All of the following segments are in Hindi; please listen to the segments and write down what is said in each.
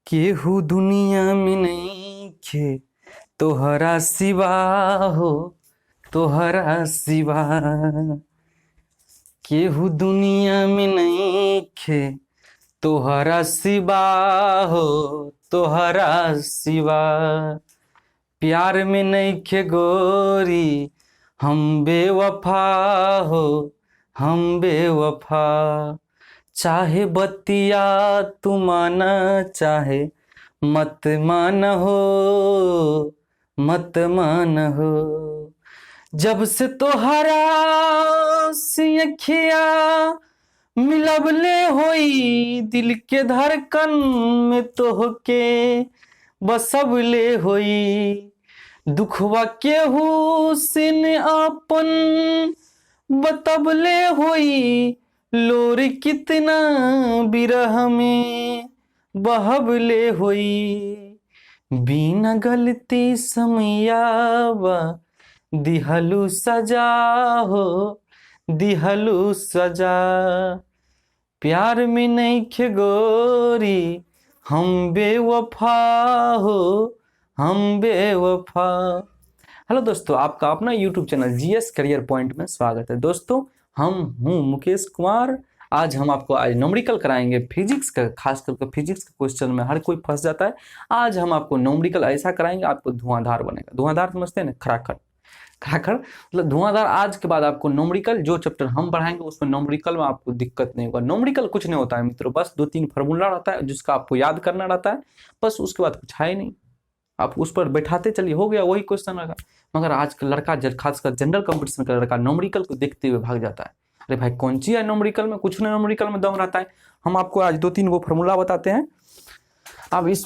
केहू दुनिया में नइखे तोहरा सिवा हो, तोहरा सिवा। केहू दुनिया में नइखे तोहरा सिवा हो, तोहरा सिवा। प्यार में नइखे गोरी हम बेवफा हो, हम बेवफा। चाहे बतिया तू माना चाहे मत मान हो, मत मान हो। जब से तोहरा सियखिया मिलबले होई, दिल के धड़कन में तोहके बसबले होई। दुखवा केहू सिन आपन बतबले होई, लोर कितना बिरह में बहबले होई। बिना गलती समयावा दिहलू सजा हो, दिहलू सजा। प्यार में नइखे गोरी हम बेवफा हो, हम बेवफा। हेलो दोस्तों, आपका अपना YouTube channel GS career point में स्वागत है। दोस्तों, हम हूँ मुकेश कुमार। आज हम आपको न्यूमेरिकल कराएंगे फिजिक्स का, खास करके फिजिक्स के क्वेश्चन में हर कोई फंस जाता है। आज हम आपको न्यूमेरिकल ऐसा कराएंगे, आपको धुआंधार बनेगा। धुआंधार समझते हैं ना, खड़ाखड़ खड़ाखड़ मतलब धुआंधार। आज के बाद आपको न्यूमेरिकल जो चैप्टर हम पढ़ाएंगे उसमें न्यूमेरिकल में आपको दिक्कत नहीं होगा। न्यूमेरिकल कुछ नहीं होता है मित्रों, बस 2-3 फार्मूला रहता है जिसका आपको याद करना रहता है, बस। उसके बाद कुछ है नहीं, आप उस पर बैठाते चलिए, हो गया, वही क्वेश्चन रहेगा। मगर आज का लड़का, खासकर जनरल कंपटीशन का लड़का, न्यूमेरिकल को देखते हुए भाग जाता है। अरे भाई कौन सी है न्यूमेरिकल में, कुछ नहीं न्यूमेरिकल में दम रहता है। हम आपको आज 2-3 वो फार्मूला बताते हैं। अब इस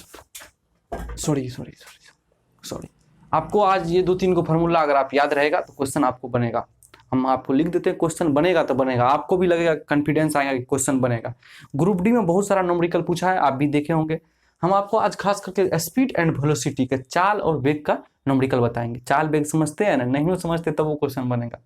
सॉरी आपको आज ये 2-3 को फार्मूला अगर आप याद रहेगा तो क्वेश्चन आपको बनेगा। हम आपको लिख देते हैं, क्वेश्चन बनेगा तो बनेगा, आपको भी लगेगा, कॉन्फिडेंस आएगा कि क्वेश्चन बनेगा। ग्रुप डी में बहुत सारा न्यूमेरिकल पूछा है, आप भी देखे होंगे। हम आपको आज खास करके स्पीड एंड वेलोसिटी के, चाल और वेग का न्यूमेरिकल बताएंगे। चाल वेग समझते हैं ना, नहीं समझते तब वो क्वेश्चन बनेगा।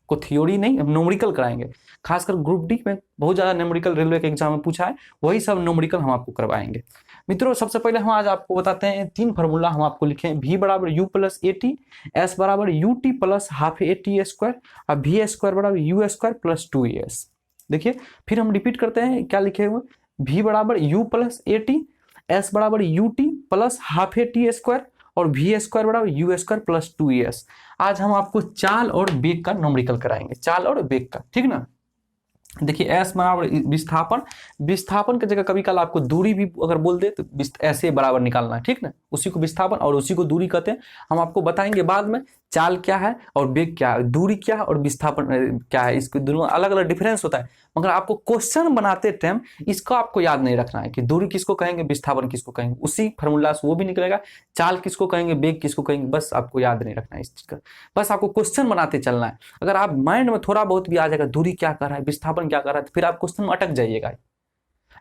को थ्योरी नहीं, हम न्यूमेरिकल कराएंगे। खासकर ग्रुप डी में बहुत ज्यादा न्यूमेरिकल रेलवे के एग्जाम में पूछा है, वही सब न्यूमेरिकल हम आपको करवाएंगे। मित्रों, सबसे पहले हम आज आपको बताते हैं 3 फार्मूला हम आपको लिखे। v बराबर u plus A T, s बराबर U T plus half A T square, और वी स्क्वायर बराबर यू स्क्वायर प्लस 2as। देखिए फिर हम रिपीट करते हैं क्या लिखे हुए। v बराबर u plus A T, s बराबर U T plus half A T square, और वी स्क्वायर बराबर यू स्क्वायर प्लस 2as। आज हम आपको चाल और वेग का न्यूमेरिकल कराएंगे, चाल और वेग का, ठीक ना। देखिए s बराबर विस्थापन, विस्थापन की जगह कभी कल आपको दूरी भी अगर बोल दे तो ऐसे बराबर निकालना है, ठीक ना। उसी को विस्थापन और उसी को दूरी कहते हैं। हम आपको बताएंगे बाद में चाल क्या है और वेग क्या है, दूरी क्या है और विस्थापन क्या है, इसके दोनों अलग अलग डिफरेंस होता है। मगर आपको क्वेश्चन बनाते टाइम इसको आपको याद नहीं रखना है कि दूरी किसको कहेंगे, विस्थापन किसको कहेंगे। उसी फार्मूला से वो भी निकलेगा, चाल किसको कहेंगे, वेग किसको कहेंगे, बस आपको याद नहीं रखना है इस चीज का। बस आपको क्वेश्चन बनाते चलना है। अगर आप माइंड में थोड़ा बहुत भी आ जाएगा दूरी क्या कर रहा है, विस्थापन क्या कर रहा है, तो फिर आप क्वेश्चन में अटक जाइएगा।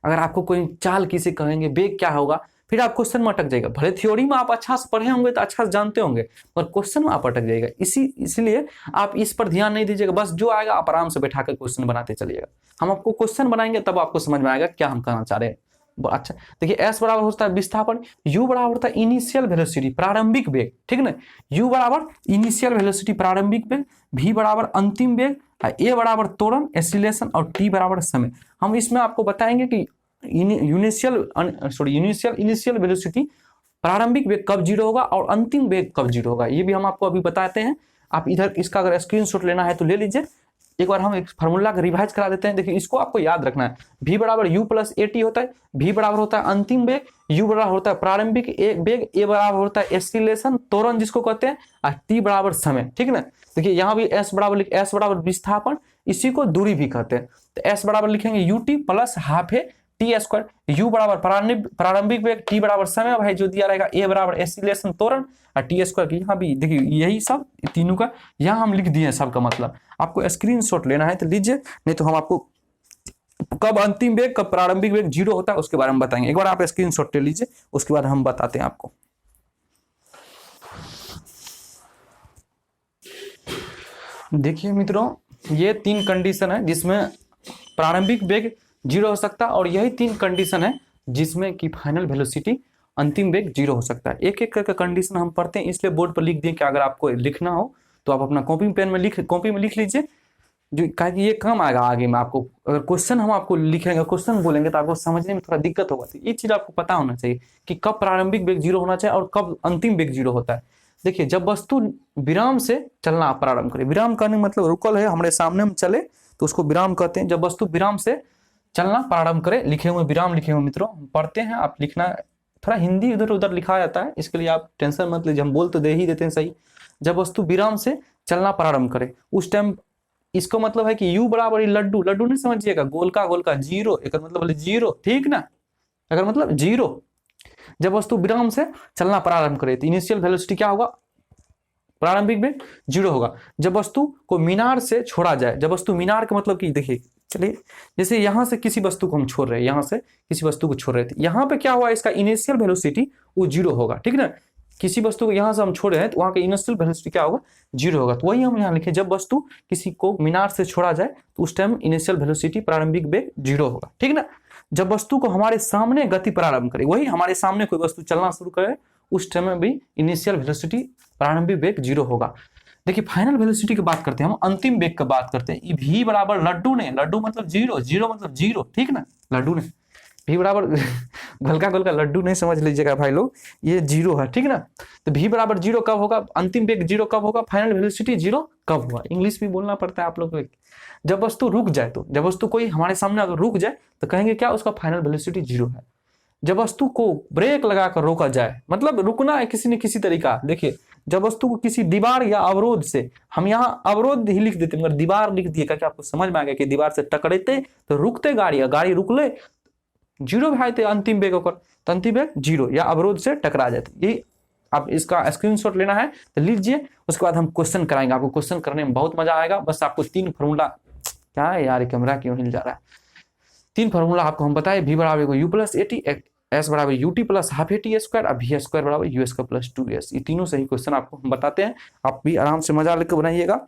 अगर आपको कोई चाल किसे कहेंगे, वेग क्या होगा, फिर आप क्वेश्चन में अटक जाएगा। भले थ्योरी में आप अच्छा से पढ़े होंगे तो अच्छा से जानते होंगे, पर क्वेश्चन में आप अटक जाएगा। इसलिए आप इस पर ध्यान नहीं दीजिएगा, बस जो आएगा आप आराम से बैठा कर क्वेश्चन बनाते चलिएगा। हम आपको क्वेश्चन बनाएंगे तब आपको समझ में आएगा क्या हम कहना चाह रहे हैं। अच्छा देखिए, s बराबर होता है विस्थापन, u बराबर होता है इनिशियल वेलोसिटी, प्रारंभिक वेग, ठीक ना। u बराबर इनिशियल वेलोसिटी, प्रारंभिक वेग, v बराबर अंतिम वेग, a बराबर त्वरण एक्सीलरेशन, और t बराबर समय। हम इसमें आपको बताएंगे कि इनिशियल वेलोसिटी, प्रारंभिक वेग कब 0 होगा और अंतिम वेग कब 0 होगा, ये भी हम आपको अभी बताते हैं। आप इधर इसका अगर स्क्रीनशॉट लेना है तो ले लीजिए। एक बार हम एक फार्मूला का रिवाइज करा देते हैं। देखिए इसको आपको याद रखना है। v बराबर u प्लस ए टी होता है, v बराबर होता है अंतिम वेग, u बराबर होता है प्रारंभिक वेग, a बराबर होता है एक्सीलरेशन, त्वरण जिसको कहते हैं, और t बराबर समय, ठीक ना। देखिए यहाँ भी s बराबर विस्थापन, इसी को दूरी भी कहते हैं। तो s बराबर लिखेंगे u टी प्लस हाफ है टी स्क्वायर, u बराबर प्रारंभिक वेग, t बराबर समय भाई जो दिया रहेगा, a बराबर एक्सीलरेशन त्वरण, और टी स्क्वायर की यहाँ भी देखिए यही सब तीनों का यहाँ हम लिख दिए हैं सबका मतलब। आपको स्क्रीनशॉट लेना है तो लीजिए, नहीं तो हम आपको कब अंतिम वेग कब प्रारंभिक वेग 0 होता है उसके बारे में बताएंगे। एक बार आप स्क्रीनशॉट ले लीजिए, उसके बाद हम बताते हैं आपको। देखिए मित्रों, ये 3 कंडीशन है जिसमें प्रारंभिक वेग 0 हो सकता है, और यही 3 कंडीशन है जिसमें कि फाइनल वेलोसिटी अंतिम वेग 0 हो सकता है। एक एक करके कंडीशन हम पढ़ते हैं, इसलिए बोर्ड पर लिख दिए कि अगर आपको लिखना हो तो आप अपना कॉपी में लिख लीजिए, जो कहा कि ये काम आएगा आगे में आपको। अगर क्वेश्चन हम आपको लिखेंगे, क्वेश्चन बोलेंगे तो आपको समझने में थोड़ा दिक्कत होगा। तो ये चीज आपको पता होना चाहिए कि कब प्रारंभिक वेग 0 होना चाहिए और कब अंतिम वेग 0 होता है। देखिए, जब वस्तु विराम से चलना प्रारंभ करे, विराम करने का मतलब रुकल है हमारे सामने हम चले तो उसको विराम कहते हैं। जब वस्तु विराम से चलना प्रारंभ करे, लिखे हुए विराम लिखे हुए मित्रों हम पढ़ते हैं, आप लिखना, थोड़ा हिंदी इधर उधर लिखा जाता है, इसके लिए आप टेंशन मत लीजिए, हम बोल तो दे ही देते हैं सही। जब वस्तु विराम से चलना प्रारंभ करे उस टाइम, इसको मतलब है कि u बराबर लड्डू, लड्डू नहीं समझिएगा, गोलका गोलका, 0, एक मतलब 0, ठीक ना, अगर मतलब 0। जब वस्तु विराम से चलना प्रारंभ करे तो इनिशियल वेलोसिटी क्या होगा, प्रारंभिक वेग 0 होगा। जब वस्तु को मीनार से छोड़ा जाए, जब वस्तु मीनार का मतलब कि देखिए, चलिए जैसे यहां से किसी वस्तु को हम छोड़ रहे हैं, यहां से किसी वस्तु को छोड़ रहे थे, यहां पे क्या हुआ, इसका इनिशियल वेलोसिटी वो 0 होगा, ठीक ना। किसी वस्तु को यहां से हम छोड़े हैं तो वहां का इनिशियल वेलोसिटी क्या होगा, 0 होगा। तो वही हम यहाँ लिखे, जब वस्तु किसी को मीनार से छोड़ा जाए तो उस टाइम इनिशियल वेलोसिटी प्रारंभिक वेग 0 होगा, ठीक ना। जब वस्तु को हमारे सामने गति प्रारंभ करे, वही हमारे सामने कोई वस्तु चलना शुरू करे उस टाइम में भी इनिशियल वेलोसिटी प्रारंभिक वेग 0 होगा। देखिए, फाइनल वेलोसिटी की बात करते हैं हम, अंतिम वेग की बात करते हैं। v बराबर लड्डू ने, लड्डू मतलब 0, 0 मतलब 0, ठीक ना, लड्डू ने, v बराबर गोलका गोलका लड्डू नहीं समझ लीजिएगा भाई लोग, ये 0 है, ठीक ना। तो v बराबर 0 कब होगा, अंतिम वेग 0 कब होगा, फाइनल वेलोसिटी 0 कब होगा। इंग्लिश भी बोलना पड़ता है आप लोग को। जब वस्तु रुक जाए, तो जब वस्तु कोई हमारे सामने अगर रुक जाए तो कहेंगे क्या, उसका फाइनल वेलोसिटी 0 है। जब वस्तु को ब्रेक लगाकर रोका जाए, मतलब रुकना है किसी न किसी तरीका। देखिए, जब वस्तु को किसी दीवार या अवरोध से, हम यहाँ अवरोध ही लिख देते मगर दीवार लिख दिए, क्या आपको समझ में आ गया कि दीवार से टकराते तो रुकते गाड़ी रुक ले 0 भाई थे अंतिम वेग होकर, तो अंतिम वेग 0 या अवरोध से टकरा जाते। यही आप इसका स्क्रीनशॉट लेना है तो लीजिए, उसके बाद हम क्वेश्चन कराएंगे। आपको क्वेश्चन करने में बहुत मजा आएगा। बस आपको 3 फॉर्मूला, क्या है यार कैमरा क्यों हिल जा रहा है, 3 फॉर्मूला आपको हम बताए, v बराबर u plus A T, s बराबर ut plus half A T square और v स्क्वायर बराबर u स्क्वायर प्लस 2s। ये तीनों सही क्वेश्चन आपको हम बताते हैं, आप भी आराम से मजा लेकर बनाइएगा।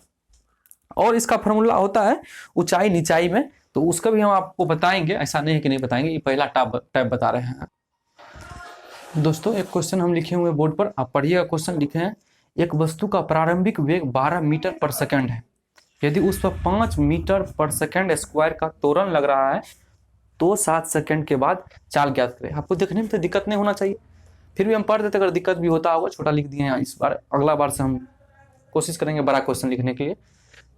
और इसका फॉर्मूला होता है ऊंचाई निचाई में, तो उसका भी हम आपको बताएंगे, ऐसा नहीं है कि नहीं बताएंगे, ये पहला टैब बता रहे हैं। दोस्तों, एक क्वेश्चन हम लिखे हुए बोर्ड पर, आप पढ़िएगा। क्वेश्चन लिखे हैं, एक वस्तु का प्रारंभिक वेग 12 मीटर पर सेकंड है, यदि उस पर 5 मीटर पर सेकंड स्क्वायर का त्वरण लग रहा है तो 7 सेकंड के बाद चाल ज्ञात करें। आपको देखने में तो दिक्कत नहीं होना चाहिए, फिर भी हम पढ़ देते, अगर दिक्कत भी होता होगा छोटा लिख दिए हैं इस बार, अगला बार से हम कोशिश करेंगे बड़ा क्वेश्चन लिखने के लिए।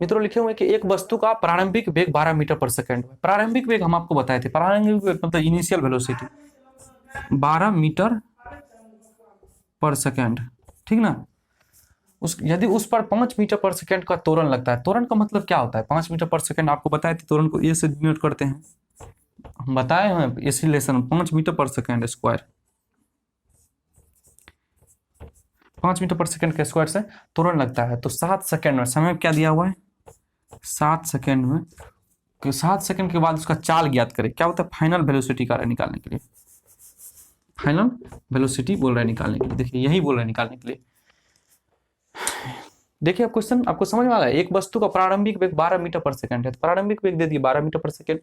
मित्रों, लिखे हुए कि एक वस्तु का प्रारंभिक वेग 12 मीटर पर सेकंड है। प्रारंभिक वेग हम आपको बताए थे, प्रारंभिक वेग मतलब इनिशियल वेलोसिटी 12 मीटर पर सेकंड, ठीक ना। यदि उस पर 5 मीटर पर सेकंड का त्वरण लगता है, त्वरण का मतलब क्या होता है, 5 मीटर पर सेकंड आपको बताए थे, त्वरण को ए से डिनोट करते हैं, हम बताए हैं एक्सीलरेशन 5 मीटर पर सेकंड स्क्वायर, 5 मीटर पर सेकंड के स्क्वायर से त्वरण लगता है। तो 7 सेकंड में, समय क्या दिया हुआ है 7 सेकंड में, 7 सेकंड के बाद उसका चाल ज्ञात करें। क्या होता है, फाइनल वेलोसिटी का निकालने के लिए, फाइनल वेलोसिटी बोल रहा है निकालने के लिए। देखिए, यही बोल रहा है निकालने के लिए। देखिए, अब क्वेश्चन आपको समझ में आ रहा है। एक वस्तु का प्रारंभिक वेग 12 मीटर पर सेकंड है, तो प्रारंभिक वेग दे दिए 12 मीटर पर सेकंड।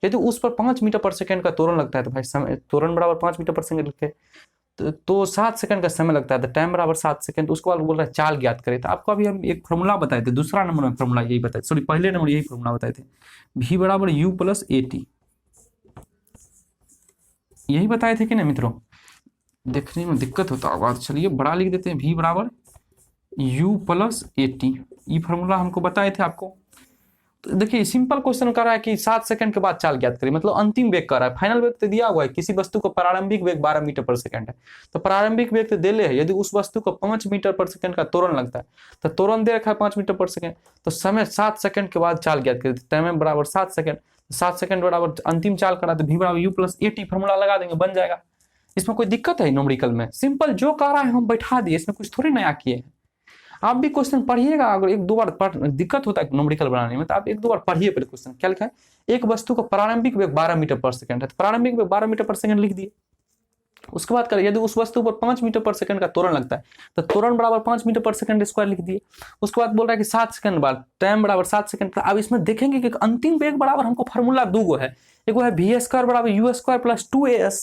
यदि उस पर 5 मीटर पर सेकंड का त्वरण लगता है, तो भाई समय त्वरण बराबर 5 मीटर पर सेकंड लिखे, तो 7 सेकंड का समय लगता है, तो टाइम बराबर 7 सेकंड। उसके बाद बोल रहा है चाल ज्ञात करें। तो आपको अभी हम एक फॉर्मूला बताए थे, दूसरा नंबर में फॉर्मूला यही बताए, सॉरी पहले नंबर यही फॉर्मूला बताए थे, v बराबर u प्लस ए टी, यही बताए थे कि नहीं मित्रों। देखने में दिक्कत होता होगा, चलिए बड़ा लिख देते हैं, v बराबर u प्लस ए टी, ये फॉर्मूला हमको बताए थे आपको। तो देखिए, सिंपल क्वेश्चन कर रहा है कि 7 सेकंड के बाद चाल ज्ञात करें, मतलब अंतिम वेग कर रहा है। फाइनल वेग तो दिया हुआ है, किसी वस्तु को प्रारंभिक वेग 12 मीटर पर सेकंड है, तो प्रारंभिक वेग तो दे ले है। यदि उस वस्तु को 5 मीटर पर सेकंड का त्वरण लगता है, तो त्वरण दे रखा है 5 मीटर पर सेकंड, तो समय 7 सेकंड के बाद चाल ज्ञात करें, टाइम बराबर 7 सेकंड, 7 सेकंड बराबर अंतिम चाल करा, तो v बराबर u plus A T formula लगा देंगे, बन जाएगा। इसमें कोई दिक्कत है न्यूमेरिकल में, सिंपल जो कह रहा है हम बैठा दिए, इसमें कुछ थोड़ी नया किए हैं। आप भी क्वेश्चन पढ़िएगा, अगर 1-2 बार दिक्कत होता है न्यूमेरिकल बनाने में, तो आप 1-2 बार पढ़िए पहले क्वेश्चन। क्या लिखा है, एक वस्तु का प्रारंभिक वेग 12 मीटर पर सेकंड है, तो प्रारंभिक वेग 12 मीटर पर सेकंड लिख दिए। उसके बाद करें, यदि उस वस्तु पर 5 मीटर पर सेकंड का त्वरण लगता है, तो त्वरण बराबर 5 मीटर पर सेकंड स्क्वायर लिख दिए। उसके बाद बोल रहा है कि 7 सेकंड बाद टाइम बराबर 7 सेकंड। अब इसमें देखेंगे कि अंतिम वेग बराबर हमको फार्मूला 2 गो है, एक है वी स्क्वायर बराबर यू स्क्वायर प्लस 2as,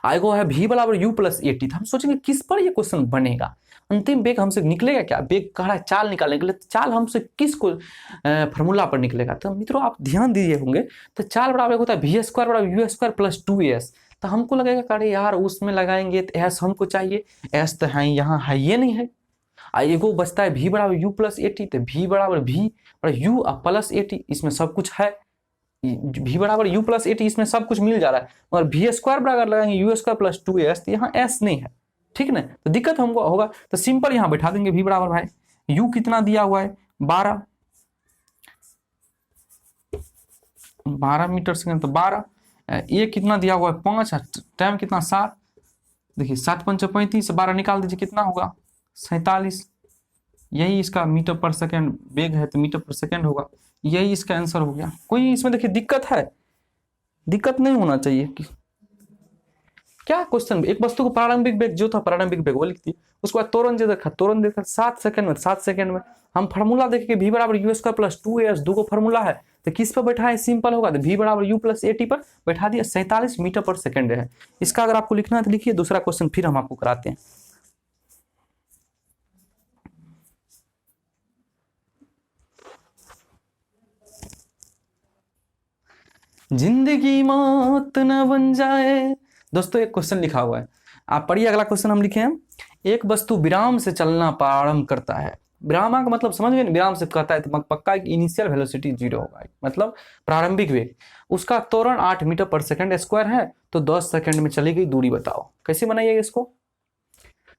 एगो है v बराबर u प्लस ए टी। तो हम सोचेंगे किस पर ये क्वेश्चन बनेगा, अंतिम वेग हमसे निकलेगा क्या, वेग कह रहा है चाल निकालने के लिए, तो चाल हमसे किस को फॉर्मूला पर निकलेगा। तो मित्रों आप ध्यान दीजिए होंगे, तो चाल बराबर होता है वी स्क्वायर बराबर यू स्क्वायर प्लस 2as। तो हमको लगेगा अरे यार उसमें लगाएंगे तो एस हमको चाहिए, एस तो है यहाँ है, ये नहीं है। एगो बचता है v बराबर u प्लस ए टी, तो v बराबर v और u प्लस ए टी, इसमें सब कुछ है, v बराबर u प्लस ए टी, इसमें सब कुछ मिल जा रहा है। और वी स्क्वायर बराबर लगाएंगे यू स्क्वायर प्लस 2as, तो यहाँ s नहीं है, ठीक ना, तो दिक्कत हमको होगा। तो सिंपल यहाँ बैठा देंगे v बराबर भाई u कितना दिया हुआ है 12 मीटर सेकेंड, तो 12, ए कितना दिया हुआ है 5, टाइम कितना 7, देखिए 7 पंच 35, 12 निकाल दीजिए कितना होगा 47। यही इसका मीटर पर सेकेंड वेग है, तो मीटर पर सेकेंड होगा, यही इसका आंसर हो गया। कोई इसमें देखिए दिक्कत है, दिक्कत नहीं होना चाहिए कि क्या क्वेश्चन, एक वस्तु को प्रारंभिक वेग जो था प्रारंभिक वेग वो लिख दिए, उसके बाद त्वरण जो देखा, त्वरण देखा 7 सेकंड में, 7 सेकंड में हम फार्मूला देखेंगे v बराबर यू स्क्वायर प्लस 2as, दो को फार्मूला है, तो किस पर बैठा है, सिंपल होगा, तो v बराबर u प्लस ए टी पर बैठा दिया, 47 मीटर पर सेकंड है। इसका अगर आपको लिखना है तो लिखिए, दूसरा क्वेश्चन फिर हम आपको कराते हैं। जिंदगी मौत न बन जाए, दोस्तों एक क्वेश्चन लिखा हुआ है, आप पढ़िए। अगला क्वेश्चन हम लिखे हैं, एक वस्तु विराम से चलना प्रारंभ करता है, विराम का मतलब समझ गए, विराम से कहता है तो पक्का इनिशियल वेलोसिटी 0 होगा, मतलब प्रारंभिक वेग, उसका त्वरण 8 मीटर पर सेकंड स्क्वायर है, तो 10 सेकंड में चली गई दूरी बताओ। कैसे बनाइएगा इसको,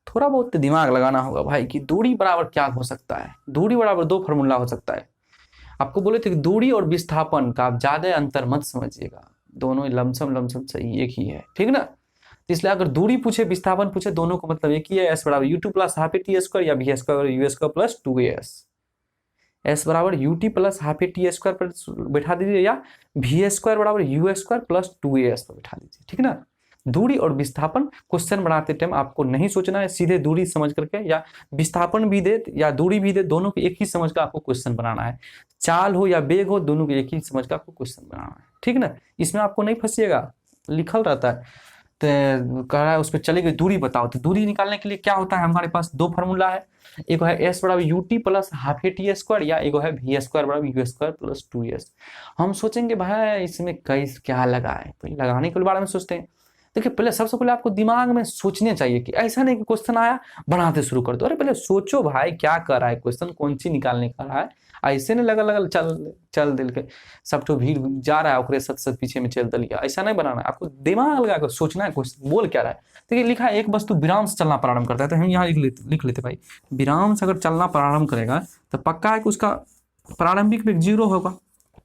थोड़ा बहुत दिमाग लगाना होगा भाई कि दूरी बराबर क्या हो सकता है। दूरी बराबर दो फॉर्मूला हो सकता है, आपको बोले थे कि दूरी और विस्थापन का आप ज्यादा अंतर मत समझिएगा, दोनों लमसम सही एक ही है, ठीक ना। तो इसलिए अगर दूरी पूछे विस्थापन पूछे, दोनों को मतलब एक ही है, एस बराबर u2 plus half A T square या V square you square plus 2as, S बराबर ut plus half A T square पर बैठा दीजिए, या वी स्क्वायर बराबर यू स्क्वायर प्लस 2as पर बैठा दीजिए, ठीक ना। दूरी और विस्थापन क्वेश्चन बनाते टाइम आपको नहीं सोचना है, सीधे दूरी समझ करके या विस्थापन भी दे या दूरी भी दे, दोनों को एक ही समझ कर आपको क्वेश्चन बनाना है। चाल हो या वेग हो, दोनों को एक ही समझ कर आपको क्वेश्चन बनाना है, ठीक ना। इसमें आपको नहीं फंसिएगा, लिखल रहता है। तो कह रहा है उस पर चली गई दूरी बताओ, तो दूरी निकालने के लिए क्या होता है, हमारे पास दो फार्मूला है, एक है एस बराबर U T plus half A T square, या एक है वी स्क्वायर बराबर यू स्क्वायर प्लस 2s। हम सोचेंगे भाई इसमें कई क्या लगा है, तो लगाने के बारे में सोचते हैं। देखिए पहले सबसे पहले आपको दिमाग में सोचने चाहिए कि ऐसा नहीं कि क्वेश्चन आया बनाते शुरू कर दो, अरे पहले सोचो भाई क्या कर रहा है क्वेश्चन, कौन सी निकालने का रहा है, ऐसे नहीं लगा लगा चल दिल के सब तो भीड़ जा रहा है ओकरे सत पीछे में चल दिया, ऐसा नहीं बनाना है, आपको दिमाग लगा कर सोचना है क्वेश्चन बोल क्या रहा है। देखिए लिखा है एक वस्तु विराम से चलना प्रारंभ करता है, तो हम यहाँ लिख लेते भाई, विराम से अगर चलना प्रारंभ करेगा तो पक्का है कि उसका प्रारंभिक वेग 0 होगा।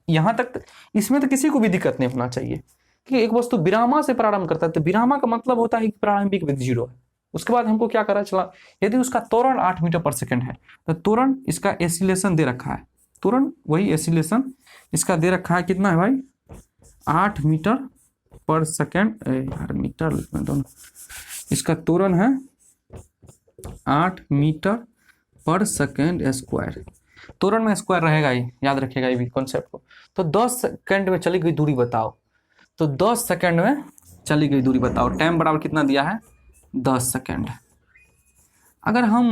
यहाँ तक इसमें तो किसी को भी दिक्कत नहीं होना चाहिए कि एक वस्तु विरामा से प्रारंभ करता है, तो विरामा का मतलब होता है कि प्रारंभिक वेग 0 है। उसके बाद हमको क्या करा चला, यदि उसका त्वरण 8 मीटर पर सेकंड है, तो त्वरण इसका एसिलेशन दे रखा है, त्वरण वही एसिलेशन इसका दे रखा है, कितना है भाई 8 मीटर पर सेकंड, यार मीटर दोनों, इसका त्वरण है 8 मीटर पर सेकंड स्क्वायर, त्वरण में स्क्वायर रहेगा ही, याद रखिएगा ये भी कॉन्सेप्ट को। तो 10 सेकंड में चली गई दूरी बताओ, तो 10 सेकंड में चली गई दूरी बताओ, टाइम बराबर कितना दिया है 10 सेकंड। अगर हम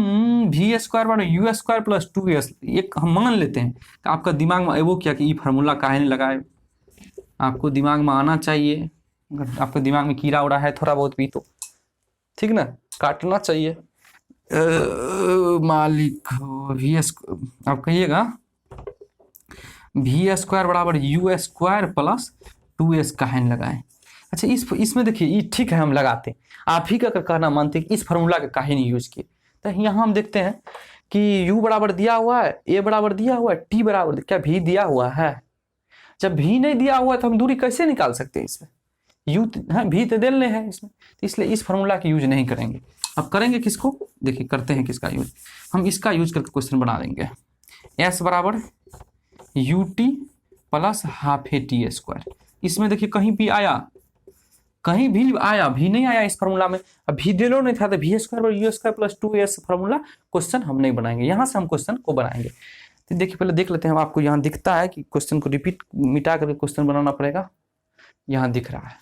वी स्क्वायर बराबर यू स्क्वायर प्लस 2s, एक हम मान लेते हैं कि आपका दिमाग में वो क्या कि ये फार्मूला काहे नहीं लगाए, आपको दिमाग में आना चाहिए, अगर आपके दिमाग में कीड़ा उड़ा है थोड़ा बहुत भी तो ठीक ना, काटना चाहिए। मालिक वी आप कहिएगा वी स्क्वायर बराबर यू स्क्वायर प्लस 2s काहे नहीं लगाए। अच्छा इसमें देखिए ये ठीक है हम लगाते, आप ही का कहना मानते कि इस फार्मूला का काहे नहीं यूज किए। तो यहाँ हम देखते हैं कि u बराबर दिया हुआ है, a बराबर दिया हुआ है, t बराबर क्या v दिया हुआ है। जब v नहीं दिया हुआ है तो हम दूरी कैसे निकाल सकते हैं इसमें, u v तो देने हैं इसमें, तो इसलिए इस फार्मूला की यूज नहीं करेंगे। अब करेंगे किसको, देखिए करते हैं किसका यूज, हम इसका यूज करके क्वेश्चन बना देंगे, s बराबर U T plus half A T square. इसमें देखिए कहीं भी आया, कहीं भी आया, भी नहीं आया इस फार्मूला में, अब भी दिलो नहीं था, तो v square you square plus 2s formula question हम नहीं बनाएंगे, यहाँ से हम क्वेश्चन को बनाएंगे। तो देखिए पहले देख लेते हैं, आपको यहाँ दिखता है कि क्वेश्चन को रिपीट मिटा करके क्वेश्चन बनाना पड़ेगा। यहाँ दिख रहा है।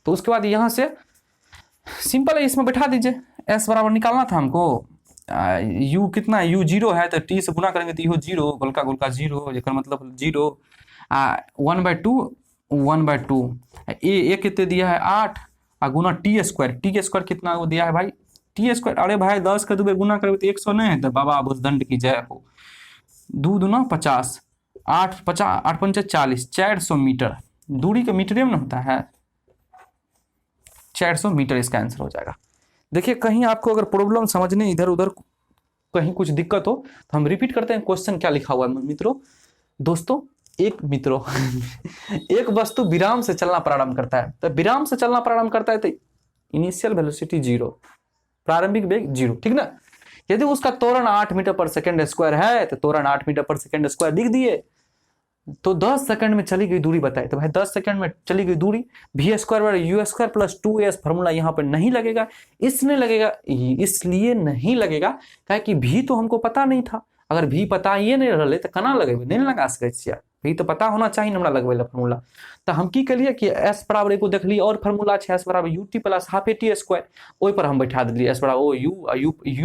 तो उसके बाद यहाँ से सिंपल है, इसमें बैठा दीजिए, एस बराबर निकालना था हमको, यू कितना है, यू जीरो है तो टी से गुना करेंगे तो यू जीरो, गोलका गोलका जीरो, एक मतलब जीरो, 1/2 ए कितने दिया है 8 और गुना टी स्क्वायर कितना वो दिया है भाई टी स्क्वायर। अरे भाई 10 का 2 गुना करेंगे तो 100 नहीं है, तो बाबा भुजदंड की जय हो। 2 दूना 50, 8 पंचा 40, 400 मीटर, दूरी का मीटर में होता है, 400 मीटर इसका आंसर हो जाएगा। देखिए कहीं आपको अगर प्रॉब्लम समझने इधर उधर कहीं कुछ दिक्कत हो तो हम रिपीट करते हैं क्वेश्चन क्या लिखा हुआ है मित्रों। दोस्तों एक वस्तु विराम से चलना प्रारंभ करता है, तो विराम से चलना प्रारंभ करता है तो इनिशियल वेलोसिटी 0, प्रारंभिक वेग 0, ठीक ना। यदि उसका त्वरण 8 मीटर पर सेकंड स्क्वायर है तो त्वरण 8 मीटर पर सेकंड स्क्वायर लिख दिए। तो 10 सेकंड में चली गई दूरी बताए, तो भाई 10 सेकंड में चली गई दूरी v square you square plus 2s formula यहाँ पर नहीं लगेगा, इसलिए नहीं लगेगा कि भी तो हमको पता नहीं था। अगर भी पता ये नहीं रहे तो कना लगे, नहीं लगा सके, भी तो पता होना चाहिए हमरा लगवे फॉर्मूला। तो हम की करिए कि s बराबर एगो देख ली और फॉर्मूला है, s बराबर ut plus half T square, ओहि पर हम बैठा दिलिए s बराबर ओ u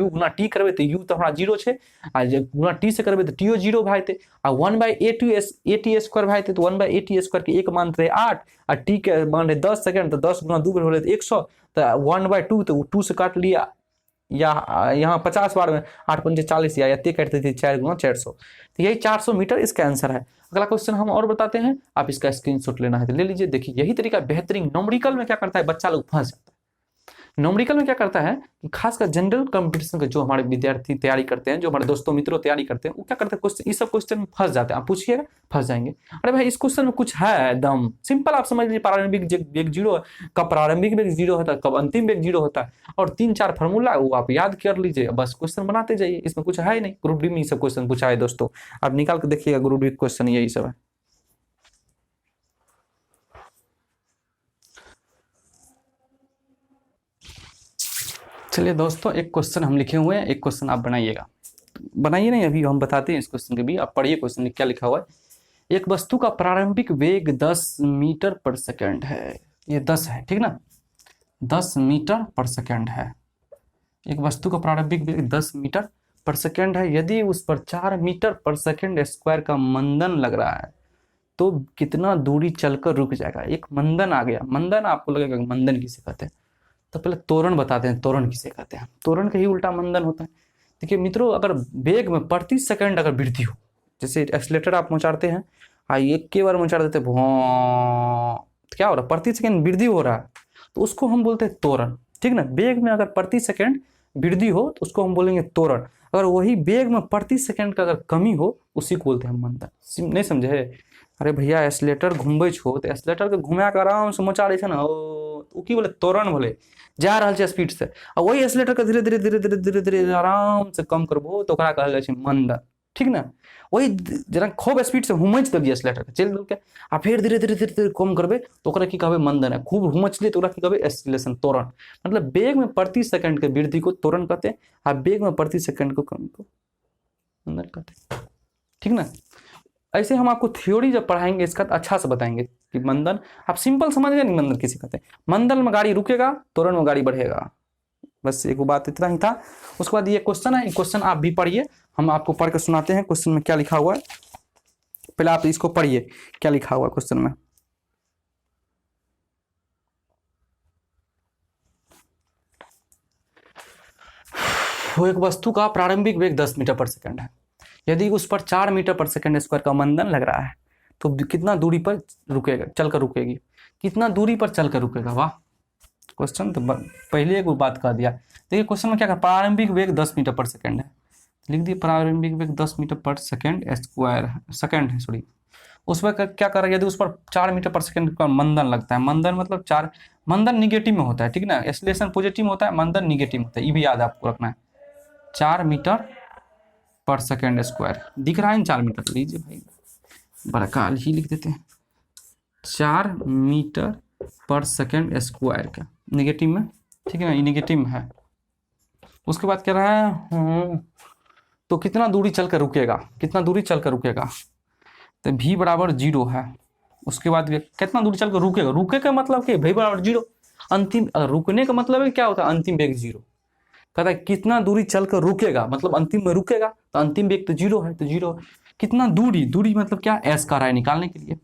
गुना टी करबे तो u तो हमरा 0 छे, आ गुना टी से करबे तो टीओ 0 भाई थे, आ 1/a स्क्वायर भाई थे, तो 1/a स्क्वायर के एक मान रहे 8 और टी के मान रहे 10 सेकंड, तो 10 गुना 2 हो रहे 100, तो 1/2 तो 2 से काट लिया, या यहाँ 50 बार में 8 पंचे 40 या ते काटते थे 4 गुना 400, तो यही 400 मीटर इसका आंसर है। अगला क्वेश्चन हम और बताते हैं, आप इसका स्क्रीनशॉट लेना है तो ले लीजिए। देखिए यही तरीका बेहतरीन, न्यूमेरिकल में क्या करता है बच्चा लोग फंस जाता है। न्यूमेरिकल में क्या करता है कि खासकर जनरल कंपटीशन के जो हमारे विद्यार्थी तैयारी करते हैं, जो हमारे दोस्तों मित्रों तैयारी करते हैं, वो क्या करते हैं क्वेश्चन, इस सब क्वेश्चन में फंस जाते हैं। आप पूछिएगा फंस जाएंगे, अरे भाई इस क्वेश्चन में कुछ है एकदम सिंपल, आप समझ लीजिए प्रारंभिक वेग 0, कब प्रारंभिक वेग 0 होता है, कब अंतिम वेग 0 होता है, और 3-4 फॉर्मूला वो आप याद कर लीजिए, बस क्वेश्चन बनाते जाइए, इसमें कुछ है ही नहीं। ग्रुप डी में ये सब क्वेश्चन पूछा है दोस्तों, आप निकाल के देखिएगा ग्रुप डी क्वेश्चन यही सब है। चलिए दोस्तों एक क्वेश्चन हम लिखे हुए हैं, एक क्वेश्चन आप बनाइएगा, बनाइए नहीं अभी हम बताते हैं इस क्वेश्चन के भी, आप पढ़िए क्वेश्चन क्या लिखा हुआ है। एक वस्तु का प्रारंभिक वेग 10 मीटर पर सेकंड है, ये 10 है ठीक ना, 10 मीटर पर सेकंड है। एक वस्तु का प्रारंभिक वेग 10 मीटर पर सेकंड है, यदि उस पर 4 मीटर पर सेकंड स्क्वायर का मंदन लग रहा है तो कितना दूरी चलकर रुक जाएगा। एक मंदन आ गया, मंदन आपको लगेगा मंदन किसे कहते हैं, तो पहले त्वरण बताते हैं, त्वरण किसे कहते हैं। त्वरण का ही उल्टा मंदन होता है। देखिए मित्रों अगर वेग में प्रति सेकंड अगर वृद्धि हो, जैसे एक्सीलरेटर आप मचाते हैं, एक के बार मचा देते तो क्या हो रहा है, प्रति सेकंड वृद्धि हो रहा है, तो उसको हम बोलते हैं त्वरण, ठीक ना। वेग में अगर प्रति सेकंड वृद्धि हो तो उसको हम बोलेंगे त्वरण। अगर वही वेग में प्रति सेकंड का अगर कमी हो उसी को बोलते हैं मंदन। नहीं समझे, अरे भैया एक्सीलरेटर घूमबे छो तो एक्सीलरेटर के घुमा के आराम से मचा रहे ना, ओ की बोले त्वरण बोले, जा रहा है स्पीड से, और वही एक्सीलरेटर के धीरे धीरे धीरे धीरे धीरे धीरे आराम से कम करबो तो ओकरा कहल जाइ छै मंदन, ठीक ना। वही जरा खूब स्पीड से हुमच देलिए एक्सीलरेटर के, चल देलके आ फिर धीरे धीरे धीरे धीरे कम करबे तो ओकरा की कहबे मंदन है। खूब हुमच लिए तो ओकरा की कहबे एक्सीलरेशन, त्वरण। मतलब वेग में प्रति सेकंड के वृद्धि को त्वरण कहते हैं, आ वेग में प्रति सेकंड को कमी को मंदन कहते हैं, ठीक ना। ऐसे हम आपको थ्योरी जब पढ़ाएंगे इसका तो अच्छा से बताएंगे कि मंदन, आप सिंपल समझ गए नहीं मंदन किसे कहते हैं। मंदन में गाड़ी रुकेगा, त्वरण में गाड़ी बढ़ेगा, बस एक बात इतना ही था। उसके बाद ये क्वेश्चन है, क्वेश्चन आप भी पढ़िए, हम आपको पढ़ के सुनाते हैं क्वेश्चन में क्या लिखा हुआ है। पहले आप इसको पढ़िए क्या लिखा हुआ है क्वेश्चन में। वो एक वस्तु का प्रारंभिक वेग 10 मीटर पर सेकंड है, यदि उस पर 4 मीटर पर सेकंड स्क्वायर का मंदन लग रहा है तो कितना दूरी पर रुकेगा, चलकर रुकेगी, कितना दूरी पर चलकर रुकेगा। वाह क्वेश्चन तो पहले एक बात कह दिया। देखिए क्वेश्चन में क्या कहा, प्रारंभिक वेग 10 मीटर पर सेकंड है, लिख दिए प्रारंभिक वेग 10 मीटर पर सेकंड स्क्वायर सेकंड है सॉरी। उस पर क्या कर रहा है, यदि उस पर 4 मीटर पर सेकंड का मंदन लगता है, मंदन मतलब 4, मंदन निगेटिव में होता है, ठीक ना, एक्सीलरेशन पॉजिटिव में होता है, मंदन निगेटिव में होता है, ये भी याद आपको रखना है। 4 मीटर पर सेकंड स्क्वायर दिख रहा है, 4 मीटर लीजिए भाई, बड़ा काल ही लिख देते हैं, 4 मीटर पर सेकंड स्क्वायर का निगेटिव में, ठीक है ना, ये निगेटिव में है। उसके बाद कह रहा है तो कितना दूरी चलकर रुकेगा, कितना दूरी चलकर रुकेगा, तो v बराबर 0 है, उसके बाद कितना दूरी चलकर रुकेगा, रुके का मतलब कि v बराबर 0, अंतिम रुकने का मतलब है क्या होता है, अंतिम वेग 0। कहता है कितना दूरी चलकर रुकेगा, मतलब अंतिम में रुकेगा, तो अंतिम वेग तो 0 है, तो 0 कितना दूरी, दूरी मतलब क्या, s का है निकालने के लिए।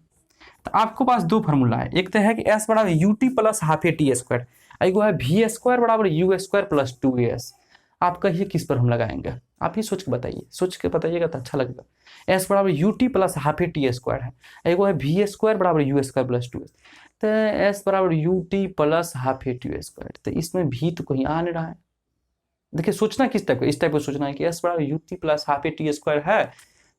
तो आपको पास दो फार्मूला है, एक तो है कि s बराबर ut plus half A T square, एक है v स्क्वायर बराबर u स्क्वायर प्लस 2as। आप कहिए किस पर हम लगाएंगे, आप ही सोच के बताइए, सोच के बताइएगा तो अच्छा लगेगा। s बराबर ut plus half A T square है, एक है v स्क्वायर बराबर u स्क्वायर प्लस 2s। तो s बराबर ut plus half A T square, तो इसमें v तो कहीं आ नहीं रहा है। देखिए सोचना किस टाइप का, इस टाइप को सोचना है कि s बराबर ut plus half A T square है,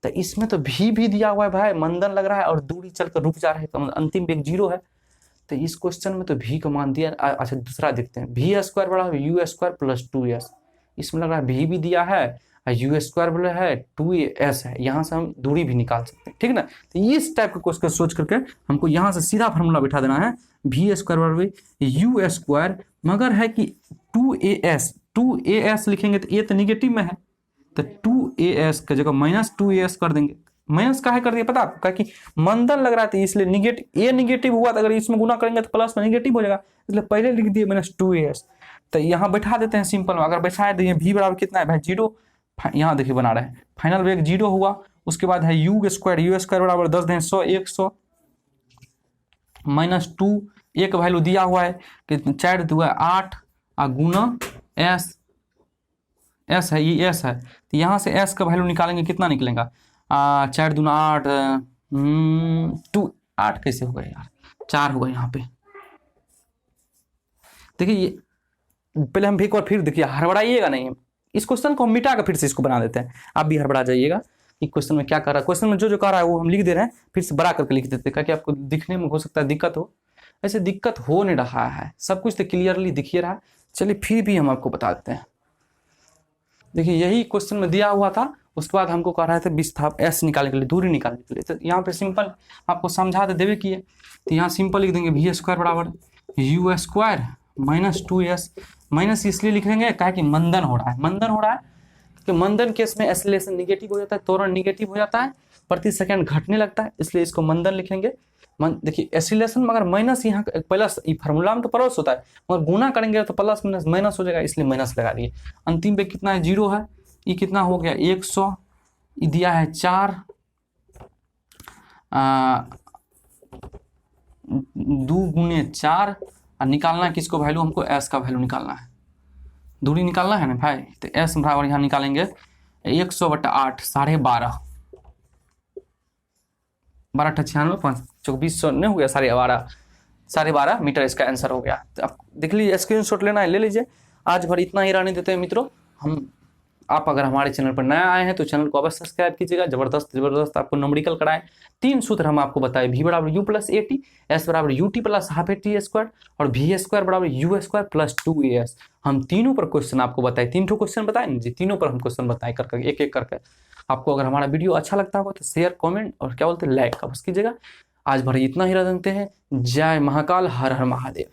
तो इसमें तो भी दिया हुआ है भाई, मंदन लग रहा है और दूरी चलकर रुक जा रहा है, तो अंतिम वेग 0 है। तो इस क्वेश्चन में तो v का मान दिया। अच्छा दूसरा देखते हैं, v स्क्वायर बराबर u स्क्वायर प्लस 2s, इसमें लग रहा है v भी दिया है और u स्क्वायर बोला है 2s है, यहाँ से हम दूरी भी निकाल सकते हैं, ठीक है ना। तो इस टाइप का क्वेश्चन सोच करके हमको यहाँ से सीधा फार्मूला बिठा देना है, v स्क्वायर बराबर u स्क्वायर, मगर है कि 2as लिखेंगे तो a तो निगेटिव में है, तो 2as का जगह माइनस 2as कर देंगे। माइनस काहे कर दिया पता आपको, क्या कि मंदन लग रहा था इसलिए निगेटिव, ए निगेटिव हुआ तो अगर इसमें गुना करेंगे तो प्लस में निगेटिव हो जाएगा, इसलिए पहले लिख दिए माइनस 2as। तो यहाँ बैठा देते हैं सिंपल में, अगर बैठा दिए v बराबर कितना है भाई 0, यहाँ देखिए बना रहे हैं फाइनल वेग 0 हुआ। उसके बाद है u स्क्वायर बराबर 10 दें 100 100 माइनस 2, एक वैल्यू दिया हुआ है कि 4 2 8 और गुना s है, ये s है, तो यहाँ से s का वैल्यू निकालेंगे, कितना निकलेगा 4 दूना 8, 2 8 कैसे होगा यार, 4 होगा यहाँ पे। देखिए ये पहले हम एक बार फिर देखिए, हड़बड़ाइएगा नहीं, इस क्वेश्चन को हम मिटा कर फिर से इसको बना देते हैं, आप भी हड़बड़ा जाइएगा कि क्वेश्चन में क्या कर रहा है। क्वेश्चन में जो कह रहा है वो हम लिख दे रहे हैं, फिर से बड़ा करके लिख देते हैं, ताकि आपको दिखने में हो सकता है दिक्कत हो, ऐसे दिक्कत हो नहीं रहा है, सब कुछ तो क्लियरली दिखिए रहा है। चलिए फिर भी हम आपको बता देते हैं। देखिए यही क्वेश्चन में दिया हुआ था, उसके बाद हमको कह रहे थे विस्थाप s निकालने के लिए, दूरी निकालने के लिए, तो यहाँ पे सिंपल आपको समझा दे देवे किए, तो यहाँ सिंपल लिख देंगे v स्क्वायर बराबर u square minus 2s, minus इसलिए लिख देंगे क्या कि मंदन हो रहा है, मंदन हो रहा है कि मंदन केस में एसिलेशन निगेटिव हो जाता है, त्वरण निगेटिव हो जाता है, प्रति सेकंड घटने लगता है, इसलिए इसको मंदन लिखेंगे। देखिए एसिलेशन मगर माइनस यहाँ प्लस, फार्मूला में तो प्लस होता है, मगर गुना करेंगे तो प्लस माइनस माइनस हो जाएगा, इसलिए माइनस लगा दिए। अंतिम पे कितना है 0 है, ये कितना हो गया 100, ये दिया है 4 2 गुने 4, और निकालना है किसको वैल्यू, हमको s का वैल्यू निकालना है, दूरी निकालना है ना भाई, तो s बराबर यहाँ निकालेंगे 100/8 12.5 12 96 5 2400 नहीं हो गया 12.5 मीटर, इसका आंसर हो गया। तो आप देख लीजिए, स्क्रीनशॉट लेना है ले लीजिए। आज भर इतना ही रहने देते हैं मित्रों। आप अगर हमारे चैनल पर नया आए हैं तो चैनल को अवश्य सब्सक्राइब कीजिएगा। जबरदस्त आपको न्यूमेरिकल कराएं, 3 सूत्र हम आपको बताए, v बराबर u plus A T, s बराबर ut plus half A T square, और v स्क्वायर बराबर u स्क्वायर प्लस 2as। हम तीनों पर क्वेश्चन आपको बताए, 3 क्वेश्चन बताए ना जी, तीनों पर हम क्वेश्चन बताए करके एक एक करके। आपको अगर हमारा वीडियो अच्छा लगता होगा तो शेयर कमेंट और क्या बोलते हैं लाइक अवश्य कीजिएगा। आज भर इतना ही रह देते हैं। जय महाकाल, हर हर महादेव।